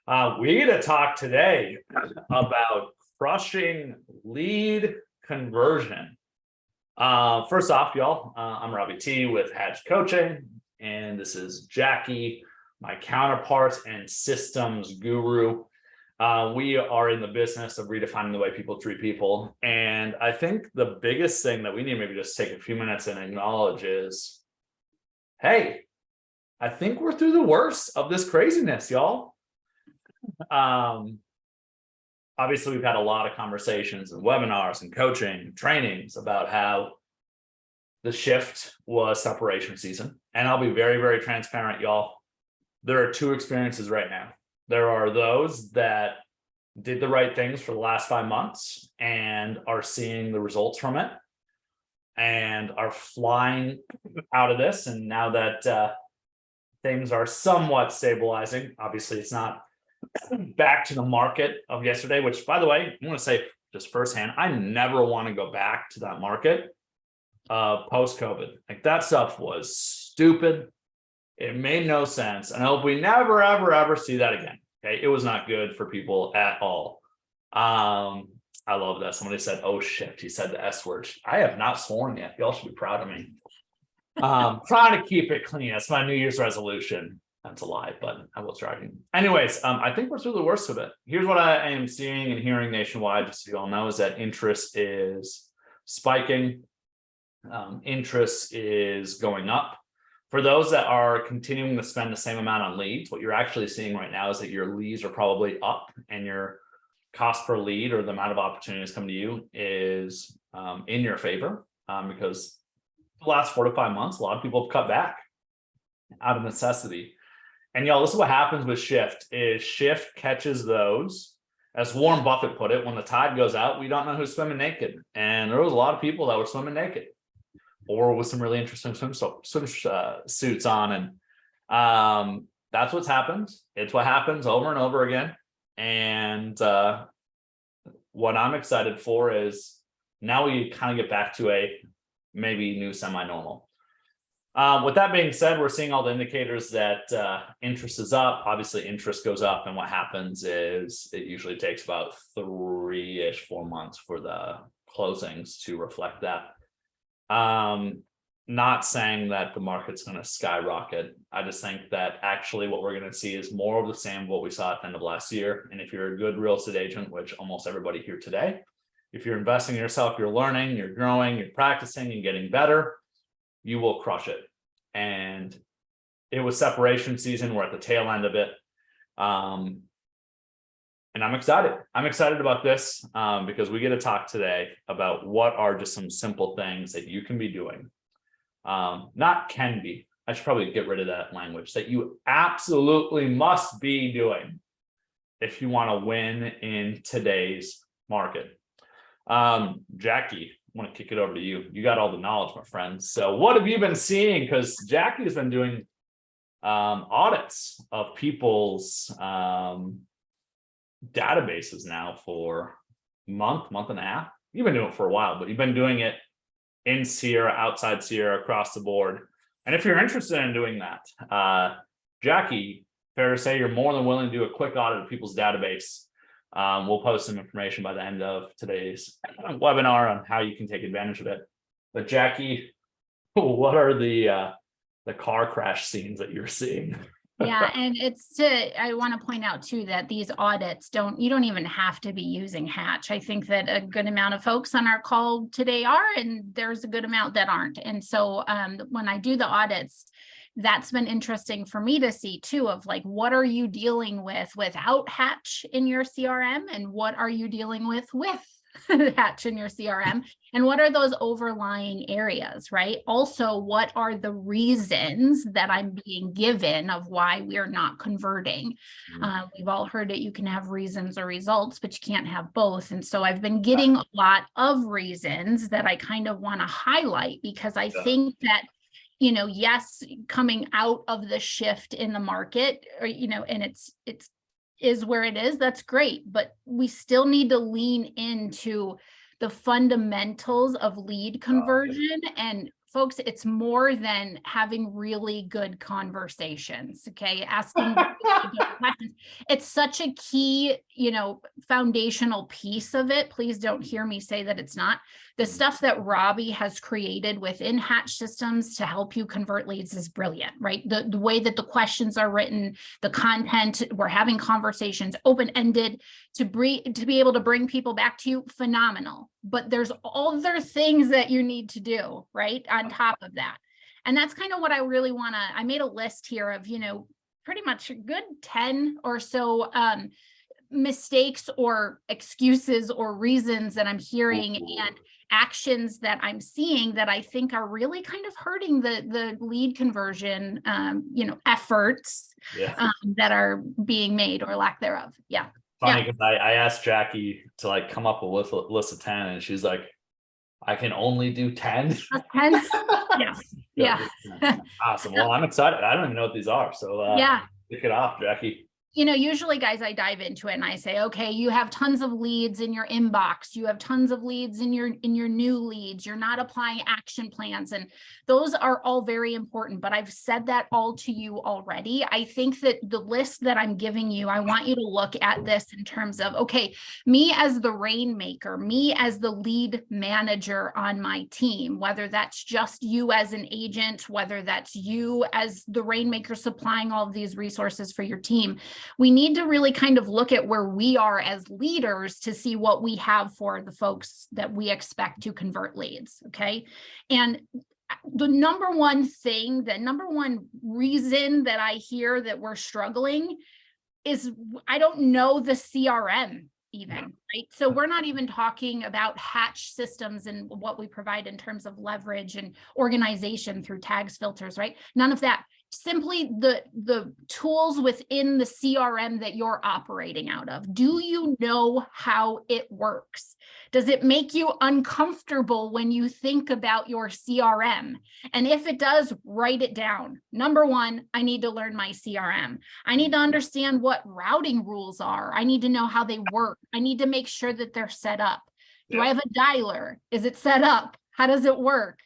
We get to talk today about crushing lead conversion. First off, y'all, I'm Robby T with Hatch Coaching, and this is Jackie, my counterpart and systems guru. We are in the business of redefining the way people treat people. And I think the biggest thing that we need to maybe just take a few minutes and acknowledge is, hey, I think we're through the worst of this craziness, y'all. Obviously we've had a lot of conversations and webinars and coaching and trainings about how the shift was separation season. And I'll be very, very transparent, y'all. There are two experiences right now. There are those that did the right things for the last 5 months and are seeing the results from it and are flying out of this. And now that things are somewhat stabilizing, obviously it's not back to the market of yesterday, which, by the way, I want to say just firsthand, I never want to go back to that market post-COVID. Like, that stuff was stupid. It made no sense. And I hope we never, ever see that again. Okay. It was not good for people at all. I love that. Somebody said, oh shit, he said the S word. I have not sworn yet. Y'all should be proud of me. Trying to keep it clean. That's my New Year's resolution. That's a lie, but I will try. Anyways, I think we're through the worst of it. Here's what I am seeing and hearing nationwide, just so you all know, is that interest is spiking. Interest is going up. For those that are continuing to spend the same amount on leads, what you're actually seeing right now is that your leads are probably up and your cost per lead, or the amount of opportunities coming to you, is in your favor, because the last 4 to 5 months, a lot of people have cut back out of necessity. And y'all, this is what happens with shift, is shift catches those, as Warren Buffett put it, when the tide goes out, we don't know who's swimming naked. And there was a lot of people that were swimming naked, or with some really interesting swim suits on. And that's what's happened. It's what happens over and over again. And what I'm excited for is now we kind of get back to a maybe new semi-normal. With that being said, we're seeing all the indicators that interest is up. Obviously, interest goes up, and what happens is it usually takes about 3-ish, 4 months for the closings to reflect that. Not saying that the market's going to skyrocket. I just think that actually what we're going to see is more of the same of what we saw at the end of last year. And if you're a good real estate agent, which almost everybody here today, if you're investing in yourself, you're learning, you're growing, you're practicing and getting better, you will crush it. And it was separation season. We're at the tail end of it. And I'm excited. I'm excited about this because we get to talk today about what are just some simple things that you can be doing. Not can be. I should probably get rid of that language. That you absolutely must be doing if you want to win in today's market. Jackie, I want to kick it over to you. You got all the knowledge, my friend. So what have you been seeing? Because Jackie has been doing audits of people's databases now for a month and a half. You've been doing it for a while, but you've been doing it in Sierra, outside Sierra, across the board. And if you're interested in doing that, Jackie, fair to say you're more than willing to do a quick audit of people's database. We'll post some information by the end of today's webinar on how you can take advantage of it. But Jackie, what are the car crash scenes that you're seeing? Yeah, and I want to point out too that these audits you don't even have to be using Hatch. I think that a good amount of folks on our call today are, and there's a good amount that aren't. And so when I do the audits, that's been interesting for me to see too, of like, what are you dealing with without Hatch in your CRM, and what are you dealing with Hatch in your CRM, and what are those overlying areas, right? Also, what are the reasons that I'm being given of why we're not converting? We've all heard it. You can have reasons or results, but you can't have both. And so I've been getting a lot of reasons that I kind of want to highlight, because I think that, you know, yes, coming out of the shift in the market, or, you know, and it's is where it is, that's great, but we still need to lean into the fundamentals of lead conversion and folks, it's more than having really good conversations, okay? Asking really good questions. It's such a key, foundational piece of it. Please don't hear me say that it's not. The stuff that Robby has created within Hatch Systems to help you convert leads is brilliant, right? The way that the questions are written, the content, we're having conversations, open-ended, to be able to bring people back to you, phenomenal. But there's other things that you need to do, right, on top of that. And that's kind of what I really want to, I made a list here of, pretty much a good 10 or so mistakes or excuses or reasons that I'm hearing and actions that I'm seeing that I think are really kind of hurting the lead conversion, efforts that are being made or lack thereof. Yeah. Funny, because I asked Jackie to like come up with a list of 10, and she's like, I can only do 10. 10? Yeah. Awesome. Well, I'm excited. I don't even know what these are. So kick it off, Jackie. Usually, guys, I dive into it and I say, okay, you have tons of leads in your inbox. You have tons of leads in your new leads. You're not applying action plans. And those are all very important, but I've said that all to you already. I think that the list that I'm giving you, I want you to look at this in terms of, okay, me as the rainmaker, me as the lead manager on my team, whether that's just you as an agent, whether that's you as the rainmaker supplying all of these resources for your team. We need to really kind of look at where we are as leaders to see what we have for the folks that we expect to convert leads, okay? And the number one reason that I hear that we're struggling is I don't know the CRM even, right? So we're not even talking about Hatch Systems and what we provide in terms of leverage and organization through tags, filters, right? None of that. Simply the tools within the CRM that you're operating out of. Do you know how it works? Does it make you uncomfortable when you think about your CRM? And if it does, write it down. Number one, I need to learn my CRM. I need to understand what routing rules are. I need to know how they work. I need to make sure that they're set up. Do I have a dialer? Is it set up? How does it work?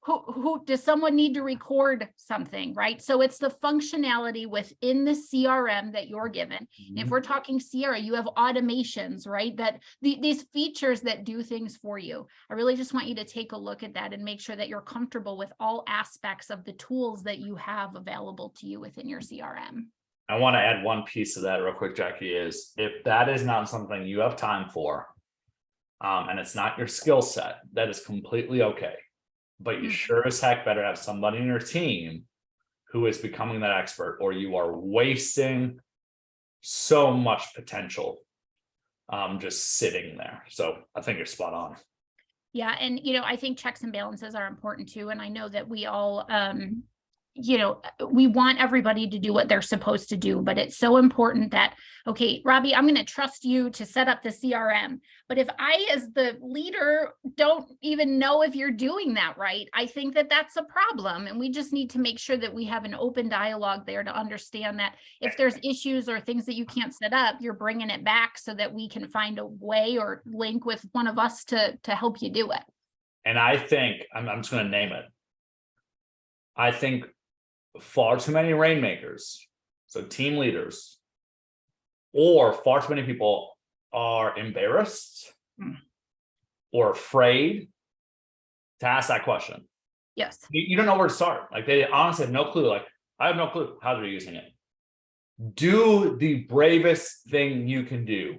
Who does someone need to record something, right? So it's the functionality within the CRM that you're given. If we're talking Sierra, you have automations, right? That these features that do things for you. I really just want you to take a look at that and make sure that you're comfortable with all aspects of the tools that you have available to you within your CRM. I want to add one piece of that real quick, Jackie, is if that is not something you have time for, and it's not your skill set, that is completely okay. But you sure as heck better have somebody in your team who is becoming that expert, or you are wasting so much potential just sitting there. So I think you're spot on. Yeah. And, I think checks and balances are important too. And I know that we all, we want everybody to do what they're supposed to do, but it's so important that, okay, Robby, I'm going to trust you to set up the CRM. But if I, as the leader, don't even know if you're doing that right, I think that that's a problem. And we just need to make sure that we have an open dialogue there to understand that if there's issues or things that you can't set up, you're bringing it back so that we can find a way or link with one of us to help you do it. And I think, I'm just going to name it. I think far too many rainmakers, so team leaders, or far too many people are embarrassed or afraid to ask that question. Yes. You don't know where to start. Like, they honestly have no clue. Like, I have no clue how they're using it. Do the bravest thing you can do.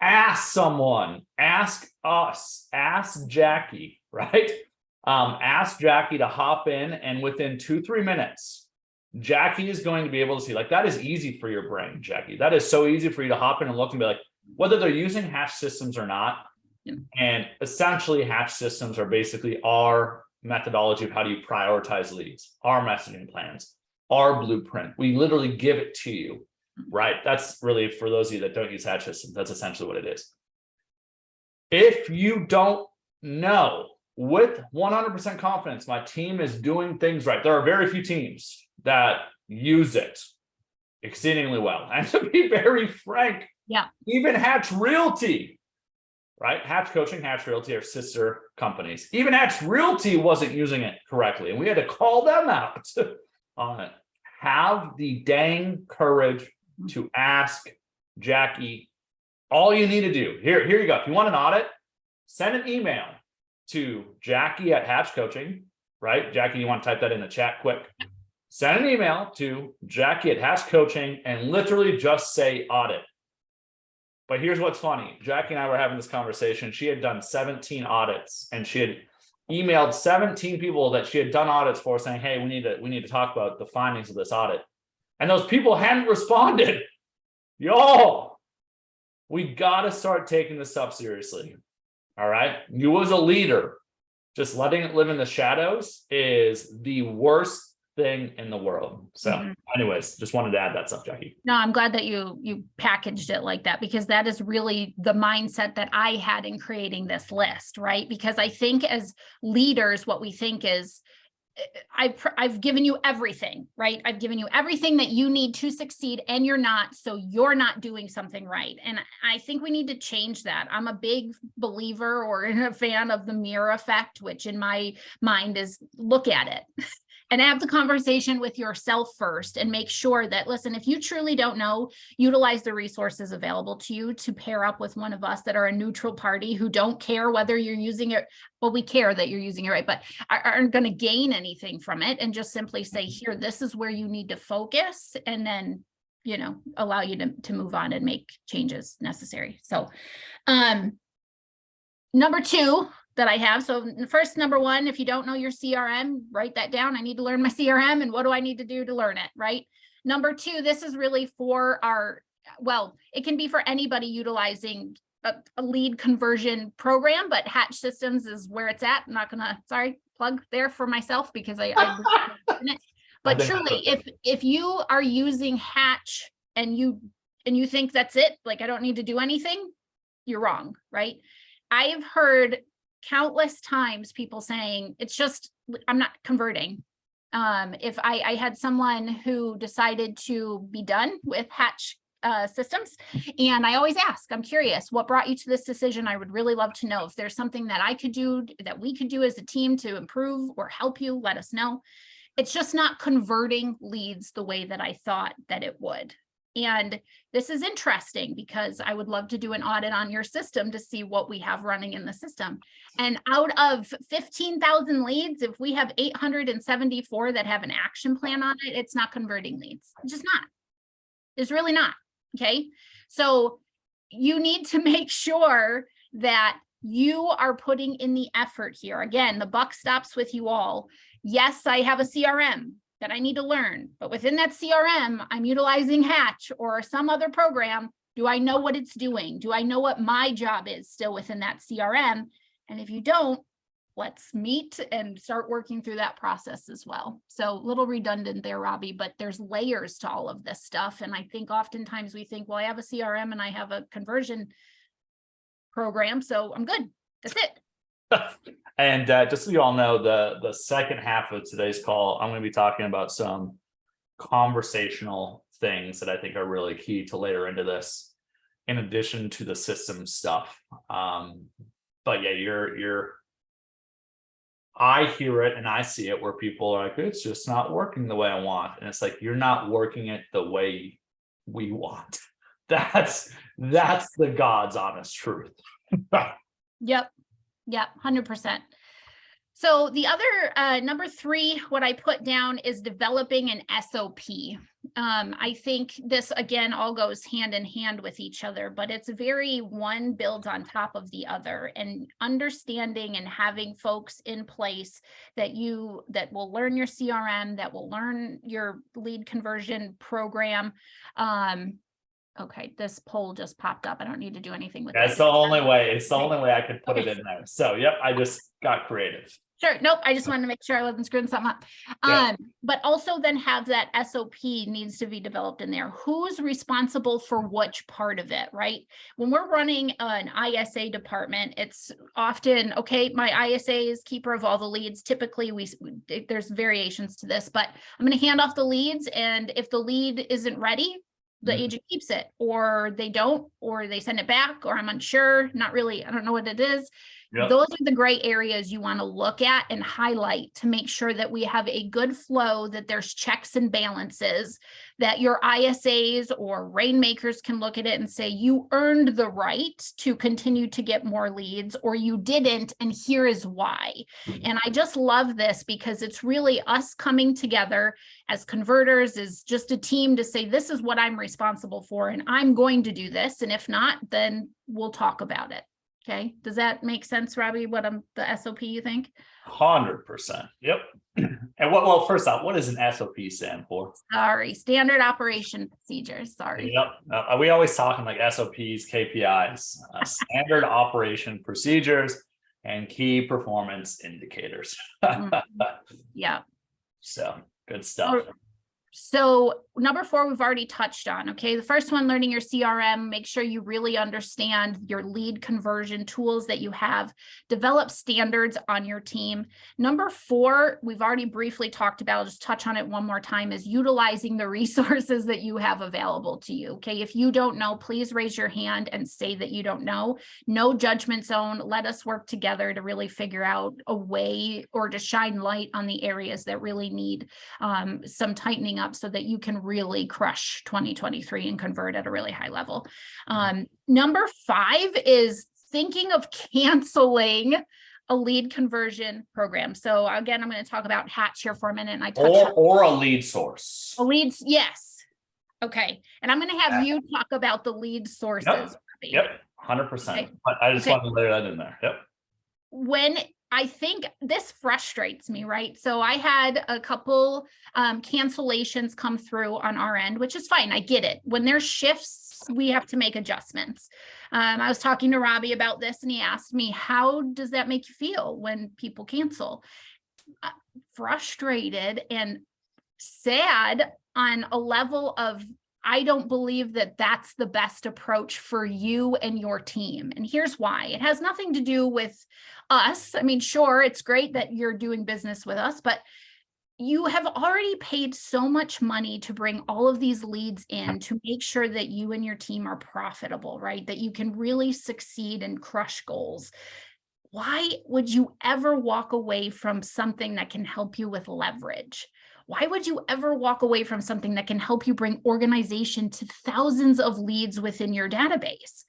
Ask someone, ask us, ask Jackie, right? Ask Jackie to hop in, and within 2-3 minutes, Jackie is going to be able to see, like, that is easy for your brain, Jackie. That is so easy for you to hop in and look and be like, whether they're using Hatch Systems or not. Yeah. And essentially, Hatch Systems are basically our methodology of how do you prioritize leads, our messaging plans, our blueprint. We literally give it to you, right? That's really, for those of you that don't use Hatch Systems, that's essentially what it is. If you don't know with 100% confidence, my team is doing things right, there are very few teams that use it exceedingly well. And to be very frank, yeah, even Hatch Realty right? Hatch Coaching, Hatch Realty are sister companies. Even Hatch Realty wasn't using it correctly, and we had to call them out on it. Have the dang courage to ask Jackie. All you need to do, here you go. If you want an audit, send an email to Jackie at Hatch Coaching, right? Jackie, you want to type that in the chat quick? Send an email to Jackie at Hatch Coaching and literally just say audit. But here's what's funny. Jackie and I were having this conversation. She had done 17 audits, and she had emailed 17 people that she had done audits for, saying, hey, we need to talk about the findings of this audit. And those people hadn't responded. Y'all, we got to start taking this stuff seriously. All right. You as a leader, just letting it live in the shadows is the worst thing in the world. So anyways, just wanted to add that stuff, Jackie. No, I'm glad that you packaged it like that, because that is really the mindset that I had in creating this list, right? Because I think as leaders, what we think is, I've given you everything, right? I've given you everything that you need to succeed, and you're not, so you're not doing something right. And I think we need to change that. I'm a big believer or a fan of the mirror effect, which in my mind is look at it. And have the conversation with yourself first and make sure that, listen, if you truly don't know, utilize the resources available to you to pair up with one of us that are a neutral party who don't care whether you're using it. Well, we care that you're using it right, but aren't going to gain anything from it, and just simply say, here, this is where you need to focus, and then, you know, allow you to move on and make changes necessary. So, number two that I have. So first, number one, if you don't know your CRM, write that down. I need to learn my CRM, and what do I need to do to learn it, right? Number two, this is really for our, well, it can be for anybody utilizing a lead conversion program, but Hatch Systems is where it's at. I'm not gonna, sorry, plug there for myself, because I but truly, if you are using Hatch and you think that's it, like I don't need to do anything, you're wrong, right? I have heard countless times people saying, it's just, I'm not converting. If I had someone who decided to be done with Hatch Systems, and I always ask, I'm curious, what brought you to this decision? I would really love to know if there's something that I could do, that we could do as a team to improve or help you, let us know. It's just not converting leads the way that I thought that it would. And this is interesting, because I would love to do an audit on your system to see what we have running in the system. And out of 15,000 leads, if we have 874 that have an action plan on it, it's not converting leads. It's just not. It's really not. Okay. So you need to make sure that you are putting in the effort here. Again, the buck stops with you all. Yes, I have a CRM that I need to learn, but within that CRM, I'm utilizing Hatch or some other program. Do I know what it's doing? Do I know what my job is still within that CRM? And if you don't, let's meet and start working through that process as well. So a little redundant there, Robby, but there's layers to all of this stuff. And I think oftentimes we think, well, I have a CRM and I have a conversion program, so I'm good. That's it. And just so you all know, the second half of today's call, I'm going to be talking about some conversational things that I think are really key to later into this, in addition to the system stuff. But yeah, I hear it and I see it where people are like, it's just not working the way I want. And it's like, you're not working it the way we want. That's the God's honest truth. Yep. 100%. So the other number three, what I put down is developing an SOP. I think this, again, all goes hand in hand with each other, but it's very, one builds on top of the other, and understanding and having folks in place that will learn your CRM, that will learn your lead conversion program. Okay, this poll just popped up. I don't need to do anything with it. That's the only way. It's the only way I could put it in there. So, yep, I just got creative. Sure. Nope. I just wanted to make sure I wasn't screwing something up. Yeah. But also then have that SOP needs to be developed in there. Who's responsible for which part of it, right? When we're running an ISA department, it's often, okay, my ISA is keeper of all the leads. Typically, there's variations to this, but I'm going to hand off the leads. And if the lead isn't ready, the agent keeps it, or they don't, or they send it back, or I'm unsure, not really, I don't know what it is. Yep. Those are the gray areas you want to look at and highlight to make sure that we have a good flow, that there's checks and balances, that your ISAs or rainmakers can look at it and say, you earned the right to continue to get more leads, or you didn't, and here is why. And I just love this because it's really us coming together as converters, as just a team to say, this is what I'm responsible for, and I'm going to do this. And if not, then we'll talk about it. Okay. Does that make sense, Robby? What the SOP you think? 100%. Yep. And well, first off, what does an SOP stand for? Sorry, standard operation procedures. Sorry. Yep. We always talking like SOPs, KPIs, standard operation procedures, and key performance indicators. Yeah. So good stuff. So number 4, we've already touched on. Okay. The first one, learning your CRM, make sure you really understand your lead conversion tools that you have, develop standards on your team. Number 4, we've already briefly talked about, I'll just touch on it one more time, is utilizing the resources that you have available to you. Okay. If you don't know, please raise your hand and say that you don't know. No judgment zone. Let us work together to really figure out a way or to shine light on the areas that really need some tightening up, so that you can really crush 2023 and convert at a really high level. Number 5 is thinking of canceling a lead conversion program. So again, I'm going to talk about Hatch here for a minute. And I touched or a lead source. A lead, yes. Okay. And I'm going to have you talk about the lead sources. Yep. 100%. Okay. I just want to layer that in there. Yep. When I think this frustrates me, right? So I had a couple cancellations come through on our end, which is fine. I get it. When there's shifts, we have to make adjustments. I was talking to Robby about this, and he asked me, how does that make you feel when people cancel? Frustrated and sad on a level of, I don't believe that that's the best approach for you and your team. And here's why. It has nothing to do with us. I mean, sure, it's great that you're doing business with us, but you have already paid so much money to bring all of these leads in to make sure that you and your team are profitable, right? That you can really succeed and crush goals. Why would you ever walk away from something that can help you with leverage? Why would you ever walk away from something that can help you bring organization to thousands of leads within your database?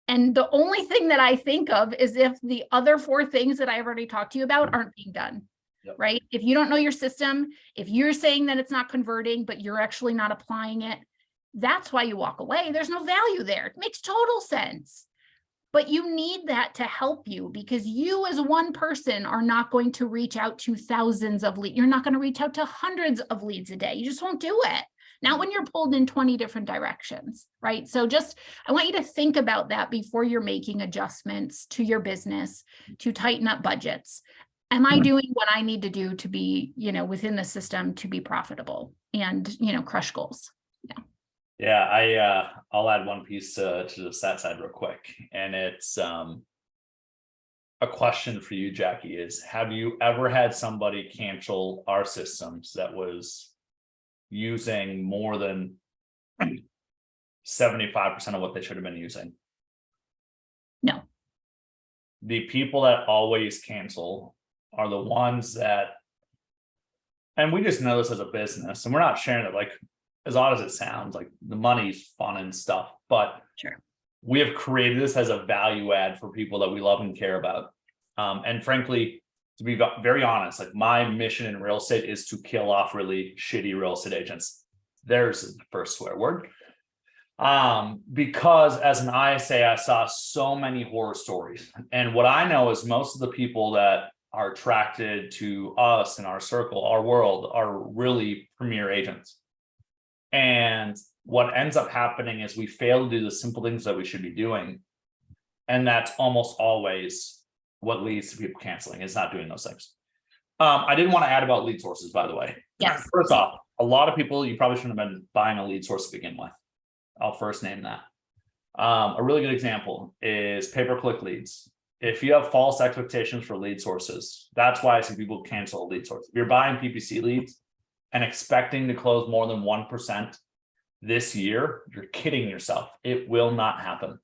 And the only thing that I think of is if the other 4 things that I've already talked to you about aren't being done, right? If you don't know your system, if you're saying that it's not converting, but you're actually not applying it, that's why you walk away. There's no value there. It makes total sense. But you need that to help you, because you as one person are not going to reach out to thousands of leads. You're not going to reach out to hundreds of leads a day. You just won't do it. Not when you're pulled in 20 different directions, right? So I want you to think about that before you're making adjustments to your business to tighten up budgets. Am I doing what I need to do to be, within the system to be profitable and, crush goals? Yeah. Yeah, I'll add one piece to the stat side real quick, and it's a question for you, Jackie, is have you ever had somebody cancel our systems that was using more than 75% of what they should have been using? No. The people that always cancel are the ones that, and we just know this as a business, and we're not sharing it like, as odd as it sounds, like the money's fun and stuff, but sure, we have created this as a value add for people that we love and care about. And frankly, to be very honest, like my mission in real estate is to kill off really shitty real estate agents. There's the first swear word. Because as an ISA, I saw so many horror stories. And what I know is most of the people that are attracted to us in our circle, our world, are really premier agents. And what ends up happening is we fail to do the simple things that we should be doing. And that's almost always what leads to people canceling, is not doing those things. I didn't want to add about lead sources, by the way. Yes. First off, a lot of people, you probably shouldn't have been buying a lead source to begin with. I'll first name that. A really good example is pay-per-click leads. If you have false expectations for lead sources, that's why I see people cancel a lead source. If you're buying PPC leads and expecting to close more than 1% this year, you're kidding yourself. It will not happen.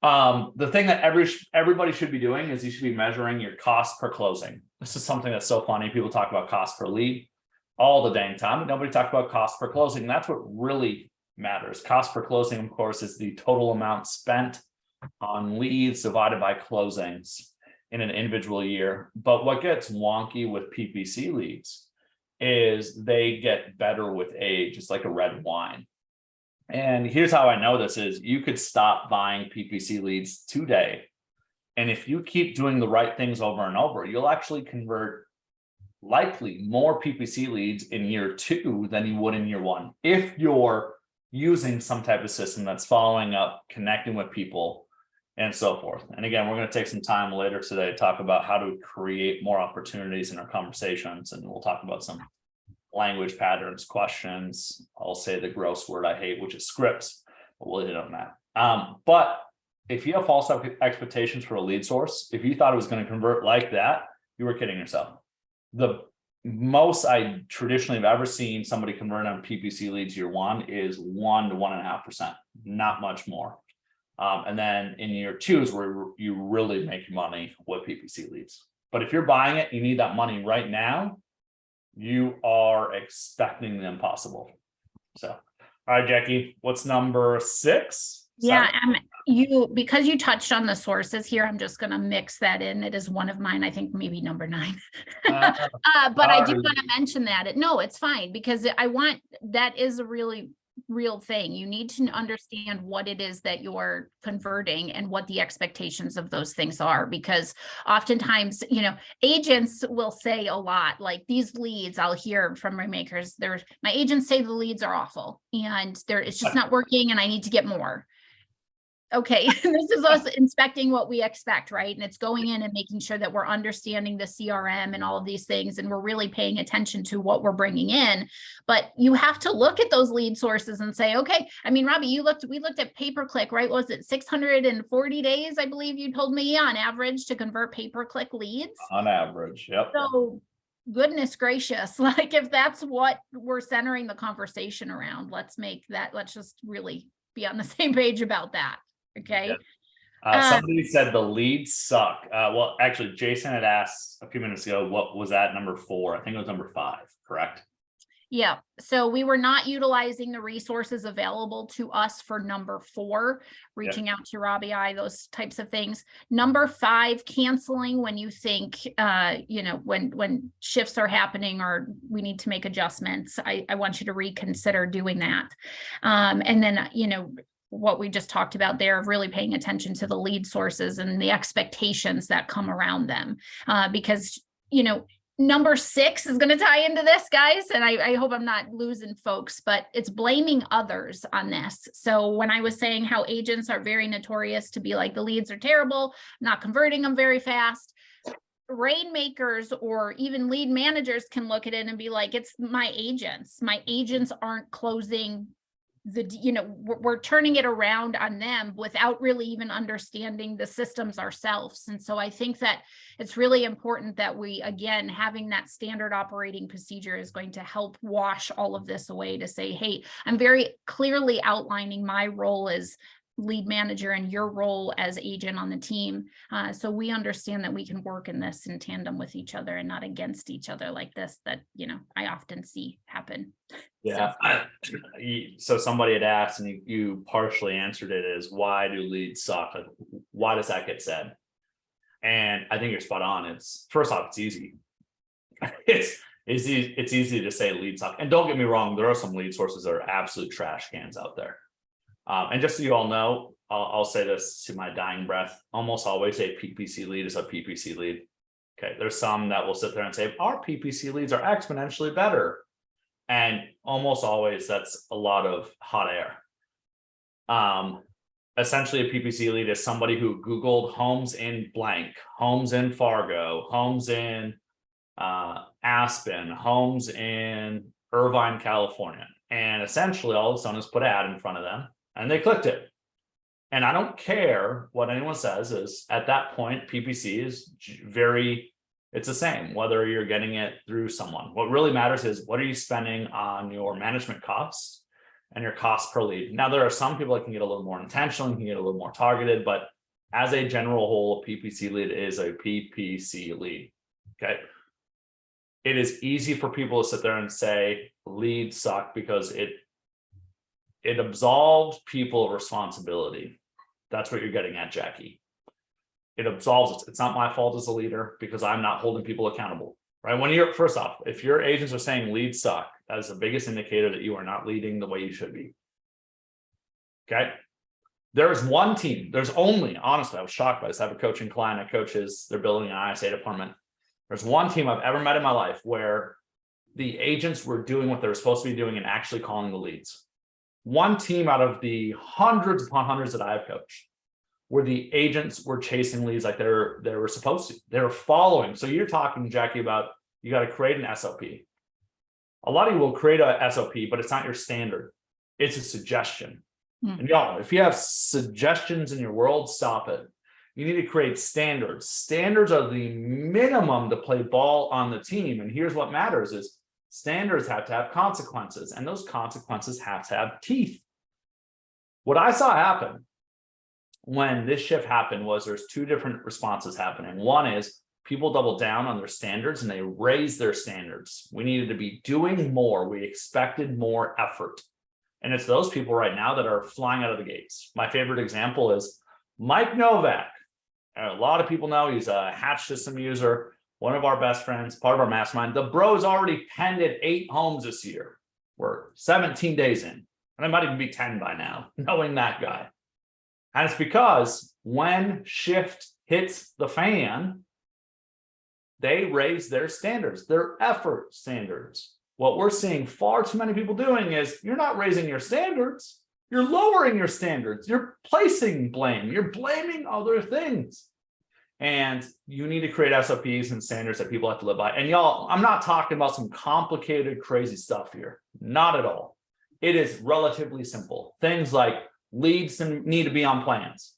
The thing that everybody should be doing is you should be measuring your cost per closing. This is something that's so funny. People talk about cost per lead all the dang time, but nobody talks about cost per closing. That's what really matters. Cost per closing, of course, is the total amount spent on leads divided by closings in an individual year. But what gets wonky with PPC leads is they get better with age. It's like a red wine. And here's how I know this is you could stop buying PPC leads today. And if you keep doing the right things over and over, you'll actually convert likely more PPC leads in year 2 than you would in year 1. If you're using some type of system that's following up, connecting with people, and so forth. And again, we're going to take some time later today to talk about how to create more opportunities in our conversations. And we'll talk about some language patterns, questions. I'll say the gross word I hate, which is scripts, but we'll hit on that. But if you have false expectations for a lead source, if you thought it was going to convert like that, you were kidding yourself. The most I traditionally have ever seen somebody convert on PPC leads year 1 is 1 to 1.5%, not much more. And then in year 2 is where you really make money with PPC leads. But if you're buying it, you need that money right now. You are expecting the impossible. So, all right, Jackie, what's number 6? Yeah, because you touched on the sources here, I'm just going to mix that in. It is one of mine, I think maybe number 9. But I do want to mention that. No, it's fine, because that is a really real thing. You need to understand what it is that you're converting and what the expectations of those things are, because oftentimes, agents will say a lot like these leads. I'll hear from my makers, my agents say the leads are awful and it's just not working and I need to get more. Okay, this is us inspecting what we expect, right? And it's going in and making sure that we're understanding the CRM and all of these things, and we're really paying attention to what we're bringing in. But you have to look at those lead sources and say, okay, I mean, Robby, we looked at pay-per-click, right? Was it 640 days, I believe you told me, on average to convert pay-per-click leads? On average, yep. So goodness gracious, like if that's what we're centering the conversation around, let's just really be on the same page about that. Okay. Somebody said the leads suck. Well, actually, Jason had asked a few minutes ago, what was that number 4? I think it was number 5, correct? Yeah. So we were not utilizing the resources available to us for number 4, reaching out to Robby those types of things. Number 5, canceling when you think, when shifts are happening or we need to make adjustments. I want you to reconsider doing that. And then, what we just talked about there of really paying attention to the lead sources and the expectations that come around them. Because, number 6 is going to tie into this, guys. And I hope I'm not losing folks, but it's blaming others on this. So when I was saying how agents are very notorious to be like, the leads are terrible, not converting them very fast, rainmakers or even lead managers can look at it and be like, it's my agents. My agents aren't closing we're turning it around on them without really even understanding the systems ourselves. And so I think that it's really important that we, again, having that standard operating procedure is going to help wash all of this away, to say, hey, I'm very clearly outlining my role as lead manager and your role as agent on the team. So we understand that we can work in this in tandem with each other and not against each other like this, that, I often see happen. Yeah. So somebody had asked, and you partially answered it, is why do leads suck? Like, why does that get said? And I think you're spot on. It's, first off, it's easy. It's easy to say leads suck. And don't get me wrong, there are some lead sources that are absolute trash cans out there. And just so you all know, I'll say this to my dying breath, almost always a PPC lead is a PPC lead. Okay, there's some that will sit there and say, our PPC leads are exponentially better. And almost always that's a lot of hot air. Essentially, a PPC lead is somebody who Googled homes in blank, homes in Fargo, homes in Aspen, homes in Irvine, California. And essentially all of a sudden is put an ad in front of them and they clicked it. And I don't care what anyone says, is at that point, PPC is it's the same, whether you're getting it through someone. What really matters is, what are you spending on your management costs? and your cost per lead. Now, there are some people that can get a little more intentional and can get a little more targeted, but as a general whole, a PPC lead is a PPC lead. Okay. It is easy for people to sit there and say leads suck because it absolves people of responsibility. That's what you're getting at, Jackie. It absolves it. It's not my fault as a leader because I'm not holding people accountable, right? When you're, first off, if your agents are saying leads suck, that is the biggest indicator that you are not leading the way you should be. Okay. There's one team, there's only, honestly, I was shocked by this. I have a coaching client that coaches, they're building an ISA department. There's one team I've ever met in my life where the agents were doing what they were supposed to be doing and actually calling the leads. One team out of the hundreds upon hundreds that I've coached, where the agents were chasing leads like they were supposed to. They were following. So you're talking, Jackie, about you got to create an SOP. A lot of you will create a SOP, but it's not your standard. It's a suggestion. And y'all, if you have suggestions in your world, stop it. You need to create standards. Standards are the minimum to play ball on the team. And here's what matters is standards have to have consequences, and those consequences have to have teeth. What I saw happen when this shift happened was there's two different responses happening. One is people doubled down on their standards and they raised their standards. We needed to be doing more. We expected more effort. And it's those people right now that are flying out of the gates. My favorite example is Mike Novak. A lot of people know he's a Hatch system user, one of our best friends, part of our mastermind. The bro's already penned 8 homes this year. We're 17 days in, and it might even be 10 by now, knowing that guy. And it's because when shift hits the fan, they raise their standards, their effort standards. What we're seeing far too many people doing is you're not raising your standards. You're lowering your standards. You're placing blame. You're blaming other things. And you need to create SOPs and standards that people have to live by. And y'all, I'm not talking about some complicated, crazy stuff here. Not at all. It is relatively simple. Things like leads need to be on plans.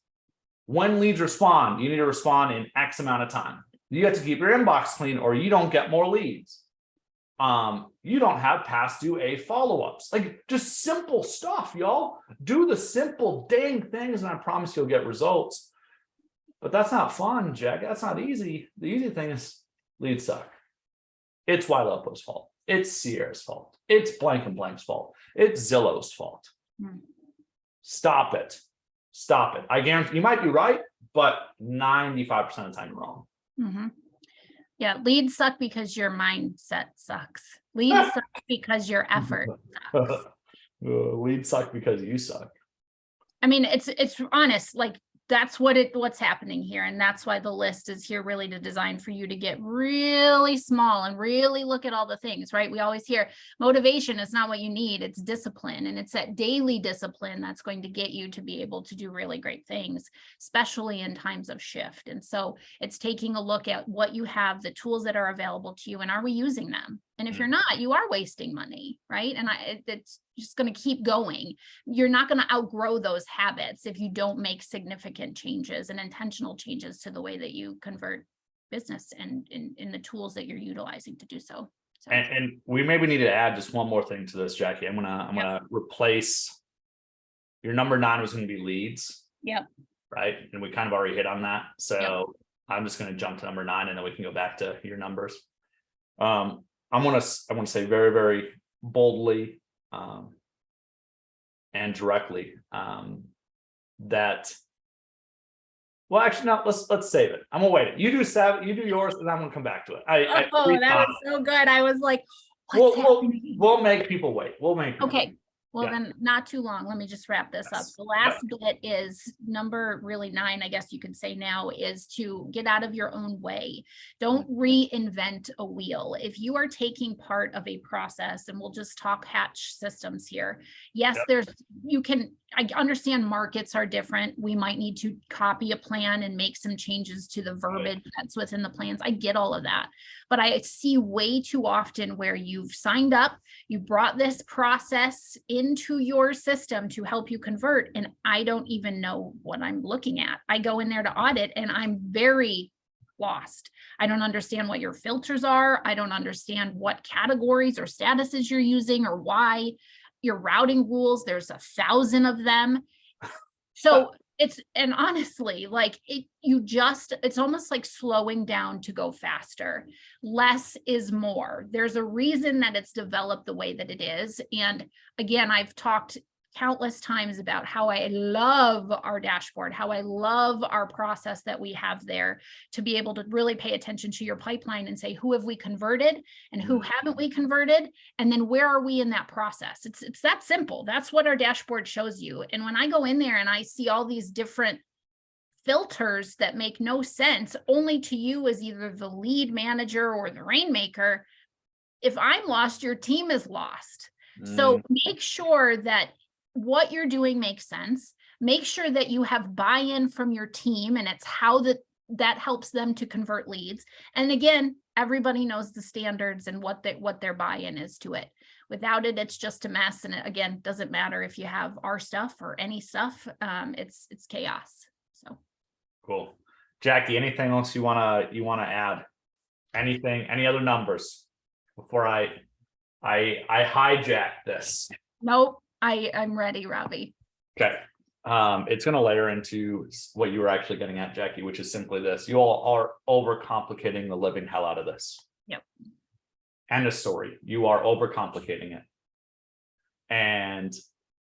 When leads respond, you need to respond in X amount of time. You have to keep your inbox clean or you don't get more leads. You don't have past due A follow-ups, like just simple stuff, y'all. Do the simple dang things and I promise you'll get results. But that's not fun, Jack. That's not easy. The easy thing is leads suck. It's Wilopo's fault. It's Sierra's fault. It's blank and blank's fault. It's Zillow's fault. Stop it. Stop it. I guarantee you might be right, but 95% of the time you're wrong. Yeah, leads suck because your mindset sucks. Leads suck because your effort sucks. Leads suck because you suck. I mean, it's honest, like that's what's happening here. And that's why the list is here really to design for you to get really small and really look at all the things, right? We always hear motivation is not what you need. It's discipline. And it's that daily discipline that's going to get you to be able to do really great things, especially in times of shift. And so it's taking a look at what you have, the tools that are available to you, and are we using them? And if you're not, you are wasting money, right? And it's just going to keep going. You're not going to outgrow those habits if you don't make significant changes and intentional changes to the way that you convert business and in the tools that you're utilizing to do so. And we maybe need to add just one more thing to this, Jackie. I'm gonna replace your number 9 was going to be leads. Yep. Right, and we kind of already hit on that. So I'm just going to jump to number 9, and then we can go back to your numbers. I want to say very, very boldly and directly that. Well, actually, no. Let's save it. I'm gonna wait. You do 7. You do yours, and I'm gonna come back to it. That was so good. I was like, we'll make people wait. We'll make people wait. Well, then not too long. Let me just wrap this up. The last bit is number really 9, I guess you could say now, is to get out of your own way. Don't reinvent a wheel. If you are taking part of a process, and we'll just talk Hatch systems here. Yes, I understand markets are different. We might need to copy a plan and make some changes to the verbiage that's within the plans. I get all of that. But I see way too often where you've signed up, you brought this process into your system to help you convert, and I don't even know what I'm looking at. I go in there to audit and I'm very lost. I don't understand what your filters are. I don't understand what categories or statuses you're using or why. your routing rules, there's 1,000 of them. So and honestly, like it's almost like slowing down to go faster. Less is more. There's a reason that it's developed the way that it is. And again, I've talked countless times about how I love our dashboard, how I love our process that we have there to be able to really pay attention to your pipeline and say, who have we converted and who haven't we converted? And then where are we in that process? It's that simple. That's what our dashboard shows you. And when I go in there and I see all these different filters that make no sense only to you as either the lead manager or the rainmaker, if I'm lost, your team is lost. So make sure that what you're doing makes sense. Make sure that you have buy-in from your team and it's how that helps them to convert leads. And again, everybody knows the standards and what their buy-in is to it. Without it, it's just a mess. And it, again, doesn't matter if you have our stuff or any stuff. It's chaos. So cool. Jackie, anything else you wanna add? Anything, any other numbers before I hijack this? Nope. I'm ready, Robby. Okay. It's going to layer into what you were actually getting at, Jackie, which is simply this. You all are overcomplicating the living hell out of this. Yep. End of story. You are overcomplicating it. And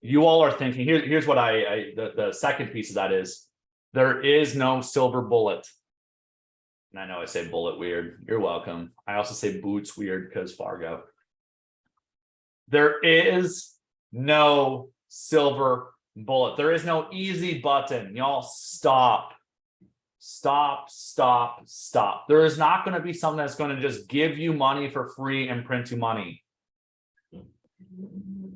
you all are thinking, here's what the second piece of that is, there is no silver bullet. And I know I say bullet weird. You're welcome. I also say boots weird because Fargo. There is no silver bullet. There is no easy button. Y'all stop. There is not going to be something that's going to just give you money for free and print you money.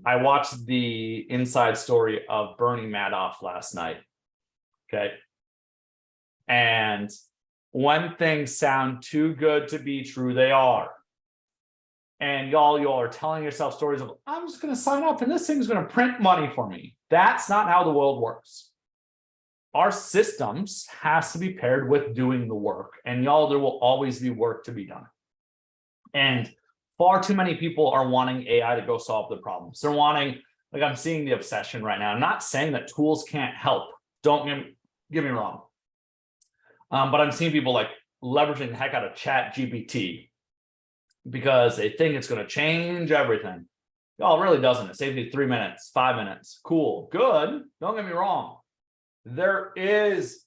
I watched the inside story of Bernie Madoff last night. Okay. And when things sound too good to be true, they are. And y'all are telling yourself stories of, I'm just going to sign up and this thing's going to print money for me. That's not how the world works. Our systems has to be paired with doing the work. And y'all, there will always be work to be done. And far too many people are wanting AI to go solve the problems. They're wanting, like I'm seeing the obsession right now. I'm not saying that tools can't help. Don't get me wrong. But I'm seeing people like leveraging the heck out of ChatGPT because they think it's going to change everything. Y'all, it really doesn't. It saves you 3 minutes, 5 minutes. Cool, good. Don't get me wrong. There is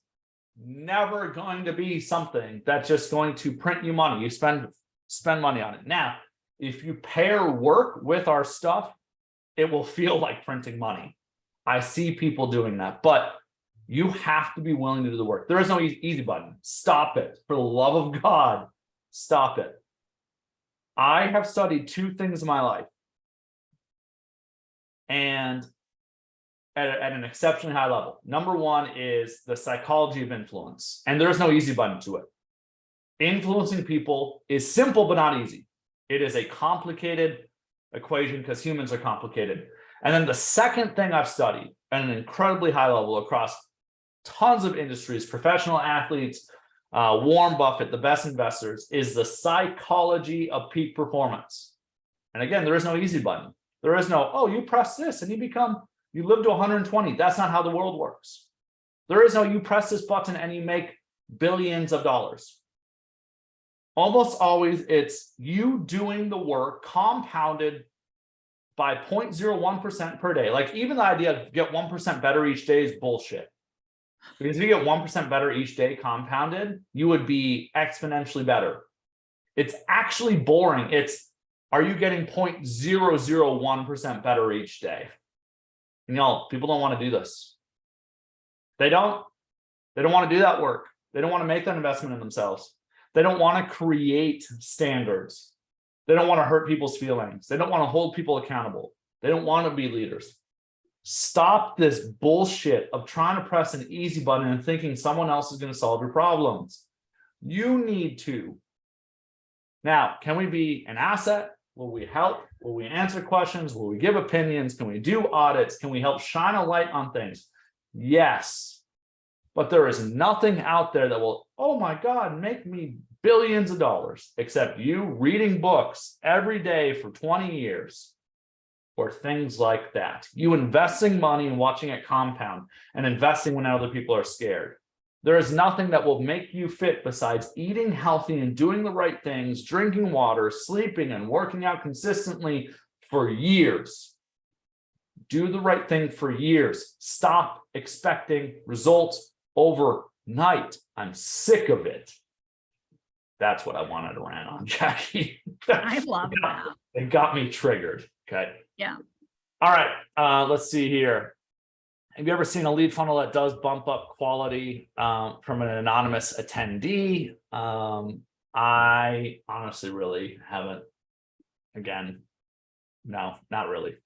never going to be something that's just going to print you money. You spend money on it. Now, if you pair work with our stuff, it will feel like printing money. I see people doing that, but you have to be willing to do the work. There is no easy button. Stop it. For the love of God, stop it. I have studied two things in my life, and at an exceptionally high level. Number one is the psychology of influence, and there's no easy button to it. Influencing people is simple but not easy. It is a complicated equation because humans are complicated. And then the second thing I've studied at an incredibly high level across tons of industries, professional athletes, Warren Buffett, the best investors, is the psychology of peak performance. And again, there is no easy button. There is no, oh, you press this and you live to 120. That's not how the world works. There is no, you press this button and you make billions of dollars. Almost always it's you doing the work compounded by 0.01% per day. Like even the idea of get 1% better each day is bullshit. Because if you get 1% better each day compounded, you would be exponentially better. It's actually boring. It's, are you getting 0.001% better each day? And y'all, people don't want to do this. They don't want to do that work. They don't want to make that investment in themselves. They don't want to create standards. They don't want to hurt people's feelings. They don't want to hold people accountable. They don't want to be leaders. Stop this bullshit of trying to press an easy button and thinking someone else is going to solve your problems. You need to. Now, can we be an asset? Will we help? Will we answer questions? Will we give opinions? Can we do audits? Can we help shine a light on things? Yes. But there is nothing out there that will, oh my God, make me billions of dollars, except you reading books every day for 20 years or things like that. You investing money and watching it compound and investing when other people are scared. There is nothing that will make you fit besides eating healthy and doing the right things, drinking water, sleeping, and working out consistently for years. Do the right thing for years. Stop expecting results overnight. I'm sick of it. That's what I wanted to rant on, Jackie. I love that. It got me triggered. Okay. Yeah. All right. Let's see here. Have you ever seen a lead funnel that does bump up quality from an anonymous attendee? I honestly really haven't. Again, no, not really.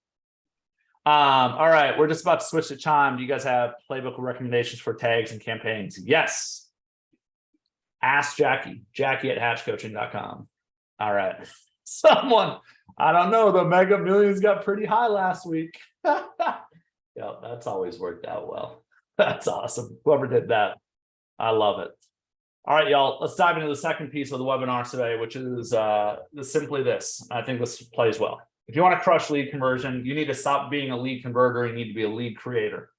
All right, we're just about to switch to Chime. Do you guys have playbook recommendations for tags and campaigns? Yes. Ask Jackie at hatchcoaching.com. All right. Someone, I don't know, the Mega Millions got pretty high last week. Yeah, that's always worked out well. That's awesome. Whoever did that, I love it. All right, y'all, let's dive into the second piece of the webinar today, which is simply this. I think this plays well. If you want to crush lead conversion, you need to stop being a lead converter. You need to be a lead creator.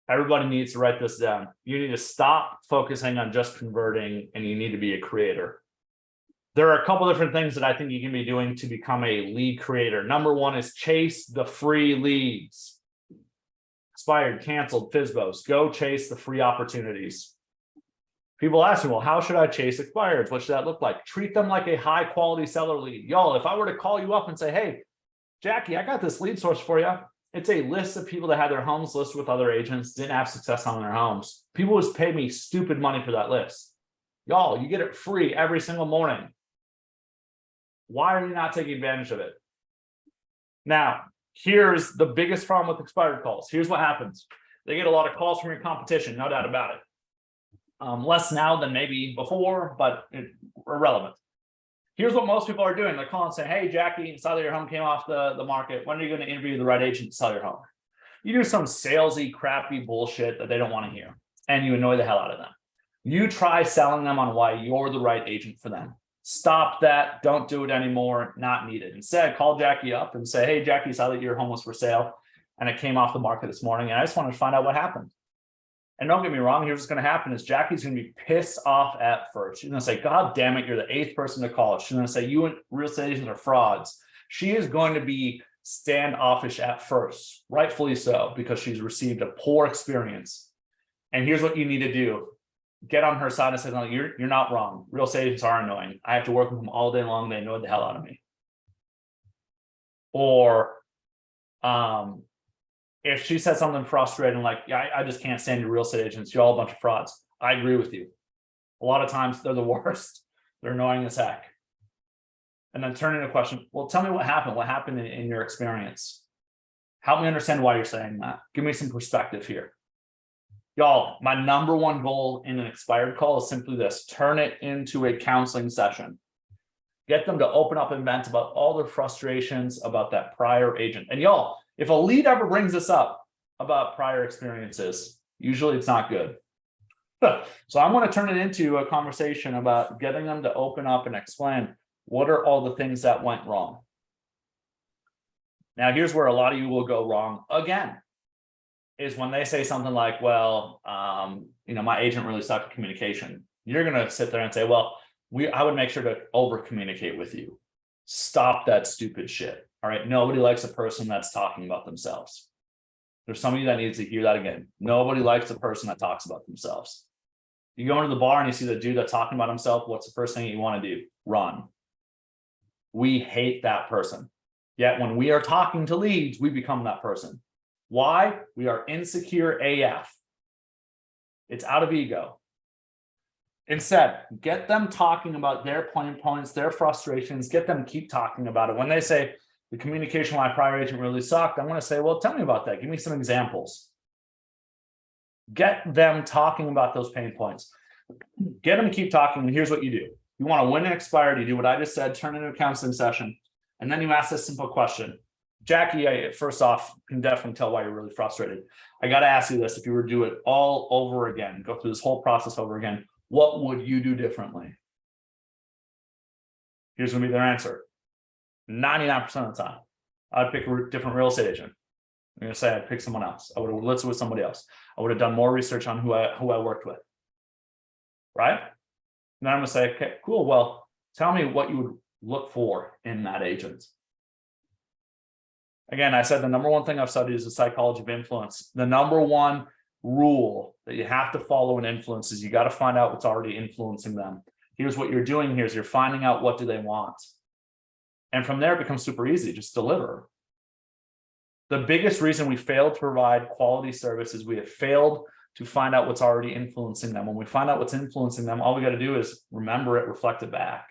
Everybody needs to write this down. You need to stop focusing on just converting, and you need to be a creator. There are a couple different things that I think you can be doing to become a lead creator. Number one is chase the free leads. Expired, canceled, FSBOs. Go chase the free opportunities. People ask me, well, how should I chase expireds? What should that look like? Treat them like a high quality seller lead. Y'all, if I were to call you up and say, hey, Jackie, I got this lead source for you. It's a list of people that had their homes listed with other agents, didn't have success on their homes. People just pay me stupid money for that list. Y'all, you get it free every single morning. Why are you not taking advantage of it? Now, here's the biggest problem with expired calls. Here's what happens. They get a lot of calls from your competition, no doubt about it. Less now than maybe before, but irrelevant. Here's what most people are doing. They're calling saying, hey, Jackie, saw that your home came off the market. When are you going to interview the right agent to sell your home? You do some salesy, crappy bullshit that they don't want to hear, and you annoy the hell out of them. You try selling them on why you're the right agent for them. Stop that. Don't do it anymore. Not needed. Instead, call Jackie up and say, hey, Jackie, saw that your home was for sale and it came off the market this morning, and I just wanted to find out what happened. And don't get me wrong, here's what's going to happen is Jackie's going to be pissed off at first. She's going to say, God damn it, you're the 8th person to call. She's going to say, you and real estate agents are frauds. She is going to be standoffish at first, rightfully so, because she's received a poor experience. And here's what you need to do. Get on her side and say, no, you're not wrong. Real estate agents are annoying. I have to work with them all day long. They annoy the hell out of me. Or if she said something frustrating like, yeah, I just can't stand your real estate agents. You're all a bunch of frauds. I agree with you. A lot of times they're the worst. They're annoying as heck. And then turning to a question, well, tell me what happened. What happened in your experience? Help me understand why you're saying that. Give me some perspective here. Y'all, my number one goal in an expired call is simply this: turn it into a counseling session. Get them to open up and vent about all their frustrations about that prior agent. And y'all, if a lead ever brings this up about prior experiences, usually it's not good. So I'm going to turn it into a conversation about getting them to open up and explain what are all the things that went wrong. Now, here's where a lot of you will go wrong again, is when they say something like, well, my agent really sucked at communication. You're going to sit there and say, well, I would make sure to over communicate with you. Stop that stupid shit. All right. Nobody likes a person that's talking about themselves. There's somebody that needs to hear that again. Nobody likes a person that talks about themselves. You go into the bar and you see the dude that's talking about himself. What's the first thing you want to do? Run. We hate that person. Yet when we are talking to leads, we become that person. Why? We are insecure AF. It's out of ego. Instead, get them talking about their pain points, their frustrations, get them to keep talking about it. When they say the communication with my prior agent really sucked, I'm going to say, well, tell me about that. Give me some examples. Get them talking about those pain points. Get them to keep talking. And here's what you do. You want to win an expired, you do what I just said, turn it into a counseling session. And then you ask this simple question. Jackie, first off, can definitely tell why you're really frustrated. I got to ask you this. If you were to do it all over again, go through this whole process over again, what would you do differently? Here's going to be their answer. 99% of the time. I'd pick a different real estate agent. I'm gonna say I'd pick someone else. I would have listed with somebody else. I would have done more research on who I worked with. Right? And then I'm gonna say, okay, cool. Well, tell me what you would look for in that agent. Again, I said the number one thing I've studied is the psychology of influence. The number one rule that you have to follow in influence is you got to find out what's already influencing them. Here's what you're doing here is you're finding out what do they want. And from there, it becomes super easy. Just deliver. The biggest reason we failed to provide quality service is we have failed to find out what's already influencing them. When we find out what's influencing them, all we got to do is remember it, reflect it back.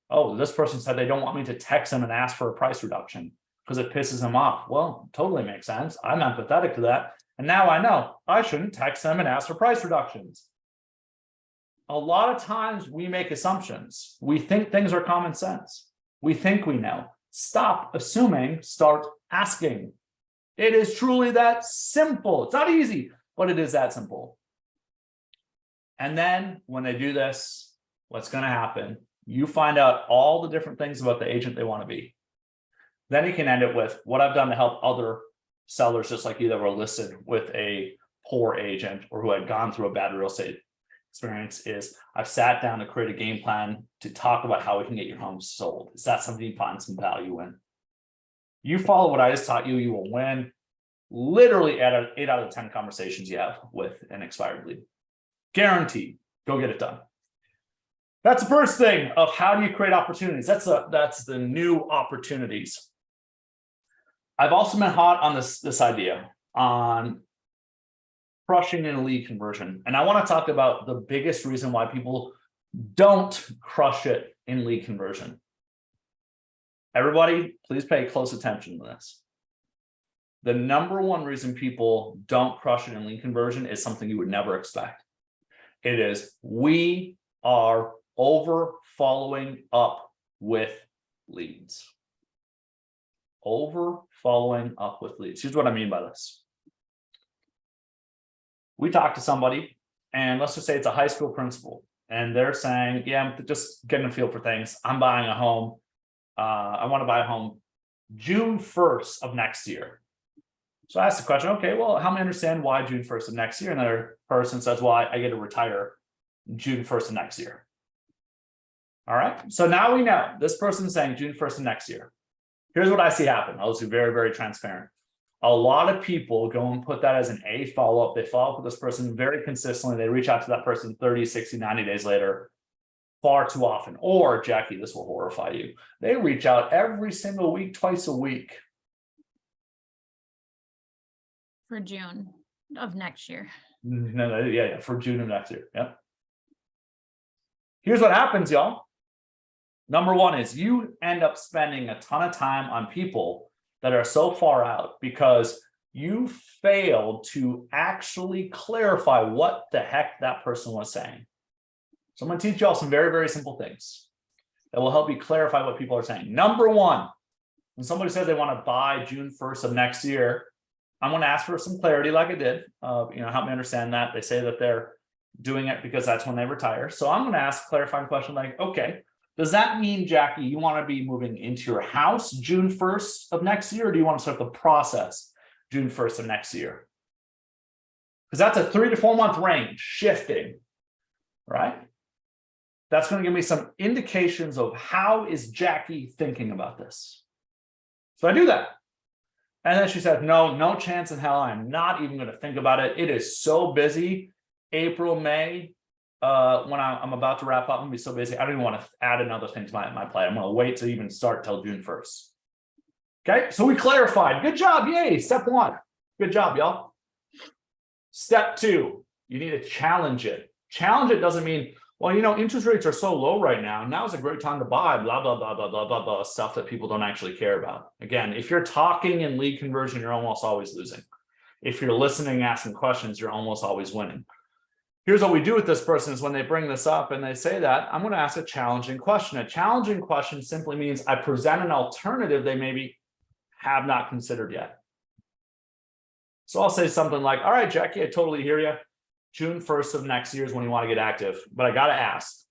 Oh, this person said they don't want me to text them and ask for a price reduction because it pisses them off. Well, totally makes sense. I'm empathetic to that. And now I know I shouldn't text them and ask for price reductions. A lot of times we make assumptions. We think things are common sense. We think we know. Stop assuming, start asking. It is truly that simple. It's not easy, but it is that simple. And then when they do this, what's going to happen? You find out all the different things about the agent they want to be. Then you can end it with what I've done to help other sellers just like you that were listed with a poor agent or who had gone through a bad real estate experience is I've sat down to create a game plan to talk about how we can get your home sold. Is that something you find some value in? You follow what I just taught you, you will win literally at 8 out of 10 conversations you have with an expired lead. Guaranteed. Go get it done. That's the first thing of how do you create opportunities. That's the new opportunities. I've also been hot on this idea on crushing in lead conversion. And I want to talk about the biggest reason why people don't crush it in lead conversion. Everybody, please pay close attention to this. The number one reason people don't crush it in lead conversion is something you would never expect. It is we are over following up with leads. Over following up with leads. Here's what I mean by this. We talk to somebody, and let's just say it's a high school principal, and they're saying, yeah, I'm just getting a feel for things. I'm buying a home. I want to buy a home June 1st of next year. So I asked the question, okay, well, help me understand why June 1st of next year. And another person says, well, I get to retire June 1st of next year. All right. So now we know this person is saying June 1st of next year. Here's what I see happen. I'll just be very, very transparent. A lot of people go and put that as an A follow-up. They follow up with this person very consistently. They reach out to that person 30, 60, 90 days later, far too often. Or, Jackie, this will horrify you. They reach out every single week, twice a week. For June of next year. No, yeah, for June of next year. Yep. Here's what happens, y'all. Number one is you end up spending a ton of time on people that are so far out because you failed to actually clarify what the heck that person was saying. So I'm going to teach y'all some very, very simple things that will help you clarify what people are saying. Number one, when somebody says they want to buy June 1st of next year, I'm going to ask for some clarity like I did. Help me understand that. They say that they're doing it because that's when they retire. So I'm going to ask a clarifying question like, okay, does that mean, Jackie, you want to be moving into your house June 1st of next year, or do you want to start the process June 1st of next year? Because that's a 3 to 4 month range shifting, right? That's going to give me some indications of how is Jackie thinking about this. So I do that. And then she said, no chance in hell. I'm not even going to think about it. It is so busy. April, May, when I'm about to wrap up, I'm going to be so busy. I don't even want to add another thing to my play. I'm going to wait to even start till June 1st. Okay, so we clarified. Good job. Yay. Step one. Good job, y'all. Step two, you need to challenge it. Challenge it doesn't mean, well, interest rates are so low right now. Now is a great time to buy, blah, blah, blah, blah, blah, blah, blah, stuff that people don't actually care about. Again, if you're talking in lead conversion, you're almost always losing. If you're listening, asking questions, you're almost always winning. Here's what we do with this person is when they bring this up and they say that, I'm going to ask a challenging question. A challenging question simply means I present an alternative they maybe have not considered yet. So I'll say something like, all right, Jackie, I totally hear you. June 1st of next year is when you want to get active. But I got to ask,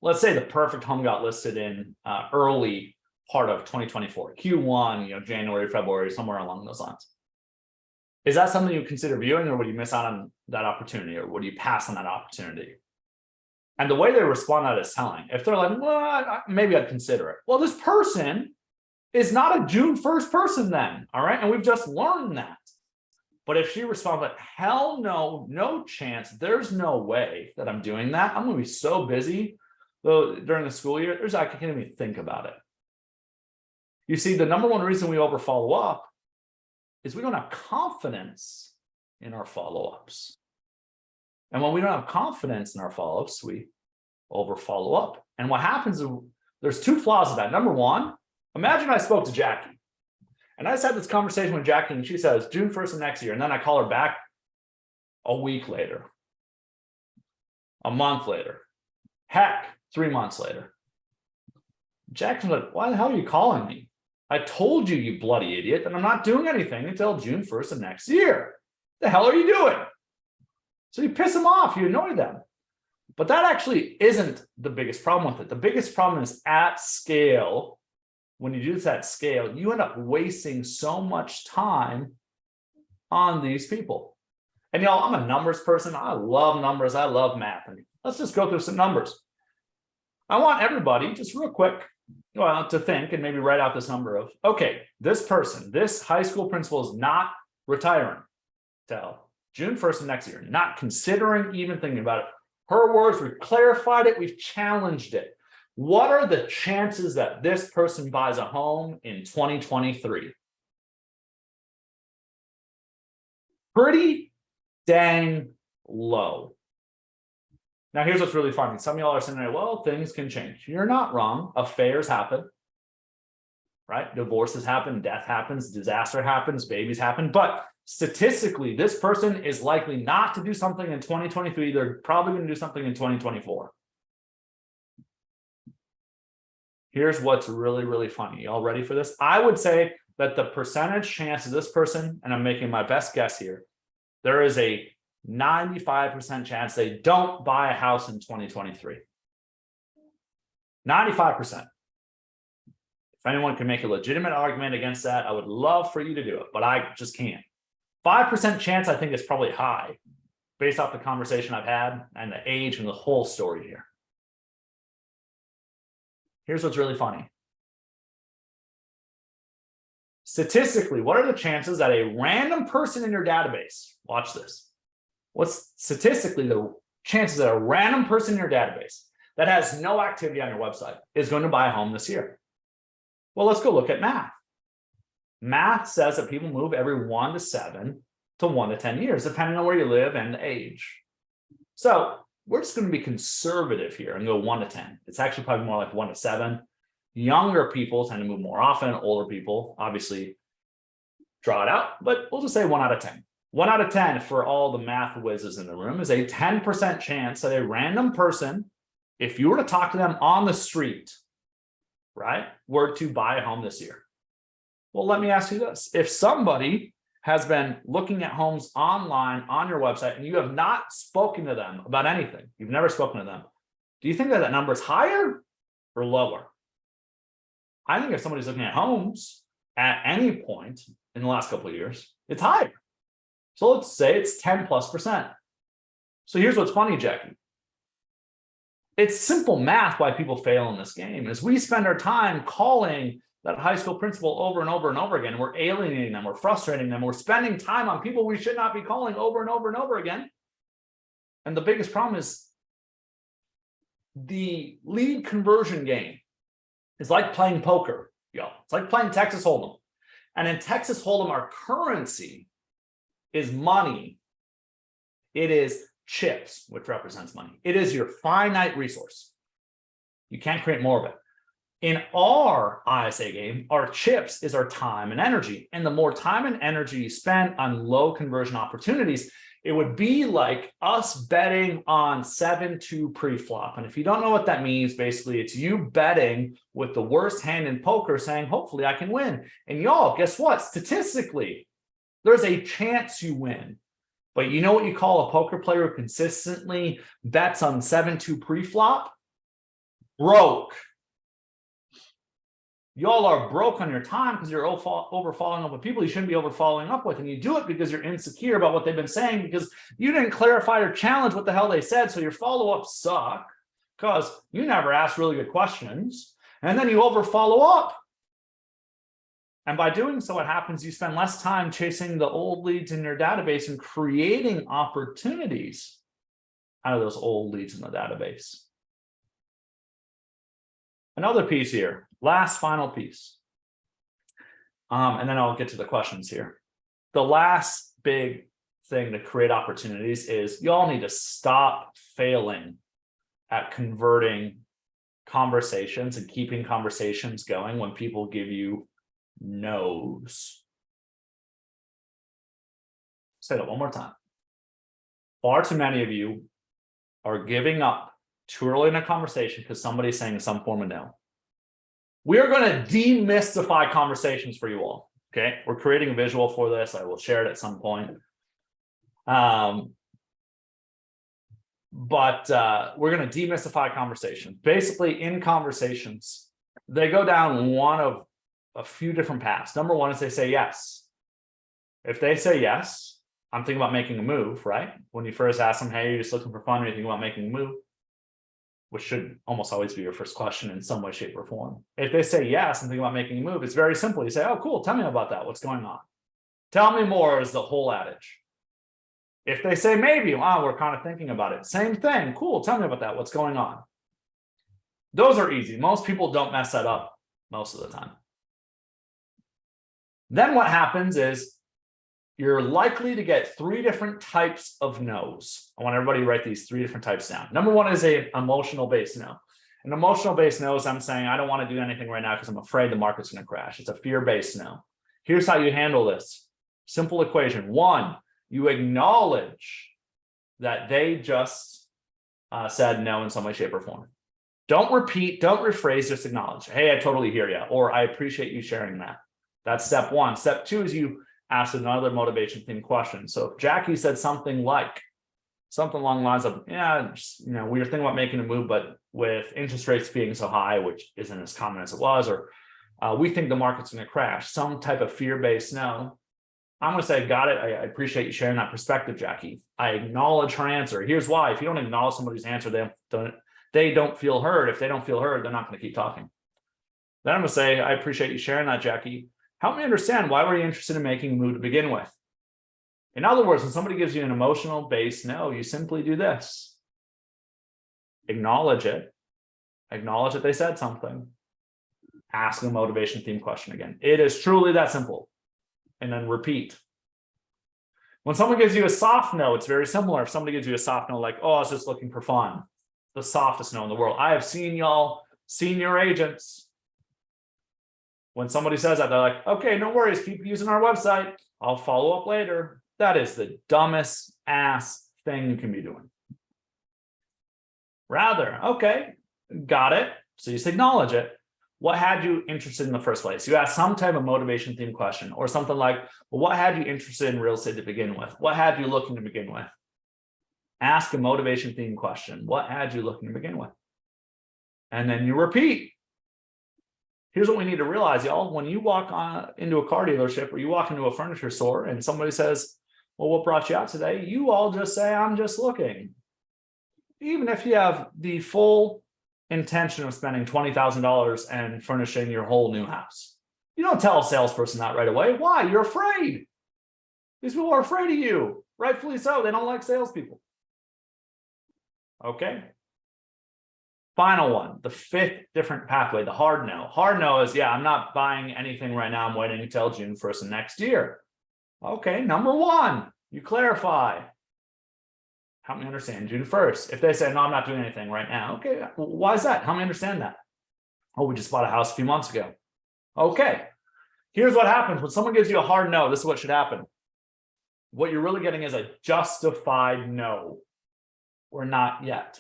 let's say the perfect home got listed in early part of 2024, Q1, January, February, somewhere along those lines. Is that something you consider viewing, or would you miss out on that opportunity, or would you pass on that opportunity? And the way they respond to that is telling. If they're like, well, maybe I'd consider it. Well, this person is not a June 1st person then, all right? And we've just learned that. But if she responds like, hell no, no chance, there's no way that I'm doing that. I'm gonna be so busy during the school year, I can't even think about it. You see, the number one reason we over follow up is we don't have confidence in our follow-ups. And when we don't have confidence in our follow-ups, we over follow up. And what happens is there's two flaws of that. Number one, imagine I spoke to Jackie and I just had this conversation with Jackie and she says June 1st of next year. And then I call her back a week later, a month later, heck, 3 months later. Jackson's like, why the hell are you calling me? I told you, you bloody idiot, that I'm not doing anything until June 1st of next year. The hell are you doing? So you piss them off, you annoy them. But that actually isn't the biggest problem with it. The biggest problem is at scale. When you do this at scale, you end up wasting so much time on these people. And y'all, I'm a numbers person. I love numbers. I love math. I mean, let's just go through some numbers. I want everybody just real quick, to think and maybe write out this number of, okay, this person, this high school principal is not retiring till June 1st of next year, not considering even thinking about it. Her words, we've clarified it, we've challenged it. What are the chances that this person buys a home in 2023? Pretty dang low. Now, here's what's really funny. Some of y'all are saying, well, things can change. You're not wrong. Affairs happen, right? Divorces happen, death happens, disaster happens, babies happen. But statistically, this person is likely not to do something in 2023. They're probably going to do something in 2024. Here's what's really, really funny. Y'all ready for this? I would say that the percentage chance of this person, and I'm making my best guess here, there is a 95% chance they don't buy a house in 2023. 95%. If anyone can make a legitimate argument against that, I would love for you to do it, but I just can't. 5% chance I think is probably high based off the conversation I've had and the age and the whole story here. Here's what's really funny. Statistically, what are the chances that a random person in your database, watch this, what's statistically the chances that a random person in your database that has no activity on your website is going to buy a home this year? Well, let's go look at math. Math says that people move every 1 to 7 to 1 to 10 years, depending on where you live and the age. So we're just going to be conservative here and go 1 to 10. It's actually probably more like 1 to 7. Younger people tend to move more often. Older people obviously draw it out, but we'll just say 1 out of 10. 1 out of 10 for all the math whizzes in the room is a 10% chance that a random person, if you were to talk to them on the street, right, were to buy a home this year. Well, let me ask you this. If somebody has been looking at homes online on your website and you have not spoken to them about anything, you've never spoken to them, do you think that that number is higher or lower? I think if somebody's looking at homes at any point in the last couple of years, it's higher. So let's say it's 10+%. So here's what's funny, Jackie. It's simple math why people fail in this game is we spend our time calling that high school principal over and over and over again. We're alienating them. We're frustrating them. We're spending time on people we should not be calling over and over and over again. And the biggest problem is the lead conversion game is like playing poker, y'all. It's like playing Texas Hold'em. And in Texas Hold'em, our currency is money. It is chips, which represents money. It is your finite resource. You can't create more of it. In our ISA game, our chips is our time and energy. And the more time and energy you spend on low conversion opportunities, it would be like us betting on 7-2 pre-flop. And if you don't know what that means, basically it's you betting with the worst hand in poker saying, hopefully I can win. And y'all, guess what? Statistically, there's a chance you win. But you know what you call a poker player who consistently bets on 7-2 pre-flop? Broke. Y'all are broke on your time because you're over following up with people you shouldn't be over following up with. And you do it because you're insecure about what they've been saying because you didn't clarify or challenge what the hell they said. So your follow-ups suck because you never asked really good questions. And then you over follow up. And by doing so, what happens? You spend less time chasing the old leads in your database and creating opportunities out of those old leads in the database. Another piece here, last final piece. And then I'll get to the questions here. The last big thing to create opportunities is y'all need to stop failing at converting conversations and keeping conversations going when people give you no's. Say that one more time. Far too many of you are giving up too early in a conversation because somebody's saying some form of no. We are going to demystify conversations for you all. Okay, we're creating a visual for this. I will share it at some point. But we're going to demystify conversations. Basically, in conversations, they go down one of a few different paths. Number one is they say yes. If they say yes, I'm thinking about making a move, right? When you first ask them, hey, you're just looking for fun, or you think about making a move, which should almost always be your first question in some way, shape, or form. If they say yes and think about making a move, it's very simple. You say, oh, cool, tell me about that. What's going on? Tell me more is the whole adage. If they say maybe, wow, we're kind of thinking about it. Same thing, cool, tell me about that. What's going on? Those are easy. Most people don't mess that up most of the time. Then what happens is you're likely to get 3 different types of no's. I want everybody to write these 3 different types down. Number one is an emotional-based no. An emotional-based no is I'm saying I don't want to do anything right now because I'm afraid the market's going to crash. It's a fear-based no. Here's how you handle this. Simple equation. 1, you acknowledge that they just said no in some way, shape, or form. Don't repeat, don't rephrase, just acknowledge. Hey, I totally hear you, or I appreciate you sharing that. That's step 1. Step 2 is you ask another motivation themed question. So if Jackie said something along the lines of, yeah, just, we were thinking about making a move, but with interest rates being so high, which isn't as common as it was, or we think the market's going to crash, some type of fear-based no. I'm going to say, got it. I appreciate you sharing that perspective, Jackie. I acknowledge her answer. Here's why. If you don't acknowledge somebody's answer, they don't feel heard. If they don't feel heard, they're not going to keep talking. Then I'm going to say, I appreciate you sharing that, Jackie. Help me understand, why were you interested in making a move to begin with? In other words, when somebody gives you an emotional based no, you simply do this. Acknowledge it. Acknowledge that they said something. Ask a motivation theme question again. It is truly that simple. And then repeat. When someone gives you a soft no, it's very similar. If somebody gives you a soft no, like, oh, I was just looking for fun. The softest no in the world. I have seen y'all, senior agents. When somebody says that, they're like, okay, no worries, keep using our website. I'll follow up later. That is the dumbest ass thing you can be doing. Rather, okay, got it. So you just acknowledge it. What had you interested in the first place? You ask some type of motivation themed question, or something like, well, what had you interested in real estate to begin with? What had you looking to begin with? Ask a motivation themed question. What had you looking to begin with? And then you repeat. Here's what we need to realize, y'all. When you walk into a car dealership or you walk into a furniture store and somebody says, well, what brought you out today? You all just say, I'm just looking. Even if you have the full intention of spending $20,000 and furnishing your whole new house. You don't tell a salesperson that right away. Why? You're afraid. These people are afraid of you. Rightfully so. They don't like salespeople. Okay. Final one, the 5th different pathway, the hard no. Hard no is, yeah, I'm not buying anything right now. I'm waiting until June 1st of next year. Okay, number 1, you clarify. Help me understand June 1st. If they say, no, I'm not doing anything right now. Okay, why is that? Help me understand that. Oh, we just bought a house a few months ago. Okay, here's what happens. When someone gives you a hard no, this is what should happen. What you're really getting is a justified no, or not yet.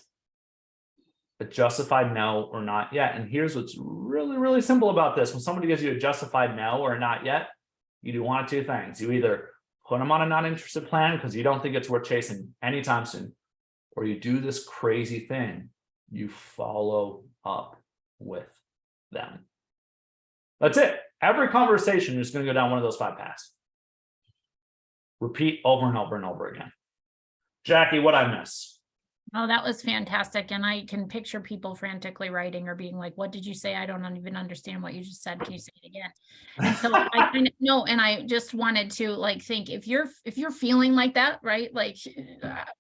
A justified no or not yet. And here's what's really, really simple about this. When somebody gives you a justified no or not yet, you do one of 2 things. You either put them on a not interested plan because you don't think it's worth chasing anytime soon, or you do this crazy thing. You follow up with them. That's it. Every conversation is going to go down one of those 5 paths. Repeat over and over and over again. Jackie, what I miss? Oh, that was fantastic. And I can picture people frantically writing or being like, what did you say? I don't even understand what you just said. Can you say it again? And so I kind of know, and I just wanted to like think if you're feeling like that, right? Like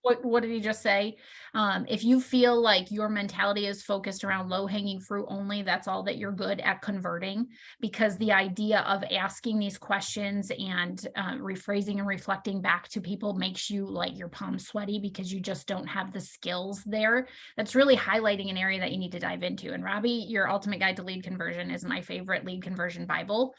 what did he just say? If you feel like your mentality is focused around low-hanging fruit only, that's all that you're good at converting, because the idea of asking these questions and rephrasing and reflecting back to people makes you like your palms sweaty because you just don't have the skills there. That's really highlighting an area that you need to dive into. And Robby, your ultimate guide to lead conversion is my favorite lead conversion Bible.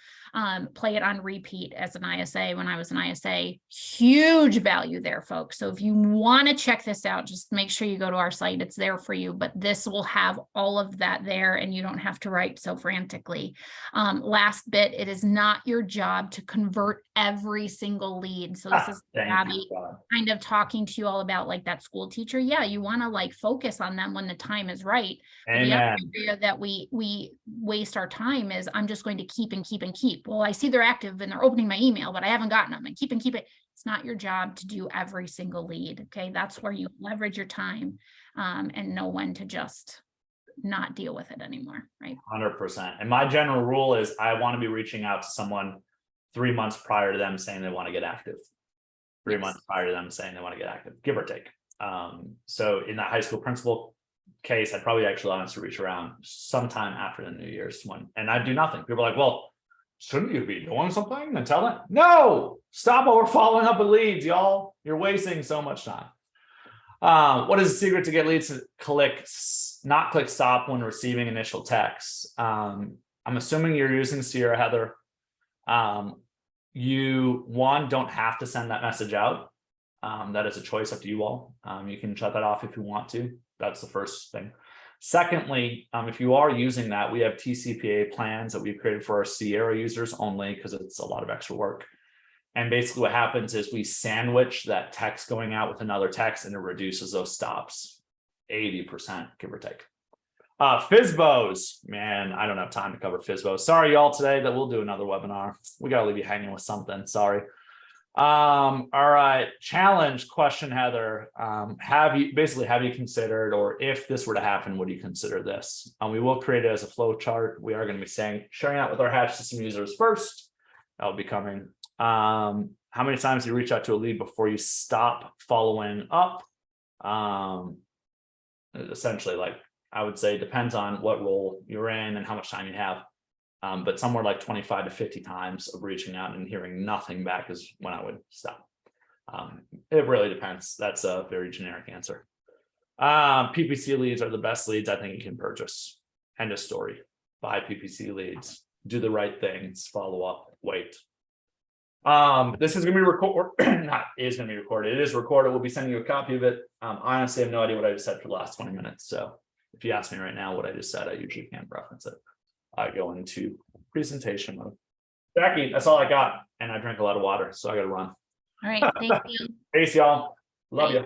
Play it on repeat as an ISA when I was an ISA. Huge value there, folks. So if you want to check this out, just make sure you go to our site. It's there for you, but this will have all of that there and you don't have to write so frantically. Last bit, it is not your job to convert every single lead. So this is Robby kind of talking to you all about like that school teacher. Yeah, you want to like focus on them when the time is right. But the other area that we waste our time is I'm just going to keep and keep and keep. Well, I see they're active and they're opening my email, but I haven't gotten them, and keep it. It's not your job to do every single lead. Okay. That's where you leverage your time and know when to just not deal with it anymore. Right. 100%. And my general rule is I want to be reaching out to someone 3 months prior to them saying they want to get active. 3 months prior to them saying they want to get active, give or take. So in that high school principal case, I'd probably actually honestly reach around sometime after the New Year's one, and I'd do nothing. People are like, well, shouldn't you be doing something and tell them? No, stop over following up with leads, y'all. You're wasting so much time. What is the secret to get leads to not click stop when receiving initial texts? I'm assuming you're using Sierra, Heather. You don't have to send that message out. That is a choice up to you all. You can shut that off if you want to. That's the first thing. Secondly, if you are using that, we have TCPA plans that we've created for our Sierra users only because it's a lot of extra work. And basically what happens is we sandwich that text going out with another text and it reduces those stops 80%, give or take. FSBOs, man, I don't have time to cover FSBOs. Sorry, y'all, today that we'll do another webinar. We got to leave you hanging with something. Sorry. All right. Challenge question, Heather. Have you considered, or if this were to happen, would you consider this? We will create it as a flow chart. We are going to be sharing that with our Hatch system users first. That will be coming. How many times do you reach out to a lead before you stop following up? Essentially, like I would say, depends on what role you're in and how much time you have. But somewhere like 25 to 50 times of reaching out and hearing nothing back is when I would stop. It really depends. That's a very generic answer. PPC leads are the best leads I think you can purchase. End of story. Buy PPC leads. Do the right things. Follow up. Wait. This is going to be recorded. It is recorded. We'll be sending you a copy of it. I honestly have no idea what I just said for the last 20 minutes. So if you ask me right now what I just said, I usually can't reference it. I go into presentation mode. Jackie, that's all I got. And I drank a lot of water, so I got to run. All right. Thank you. Peace, y'all. Love you.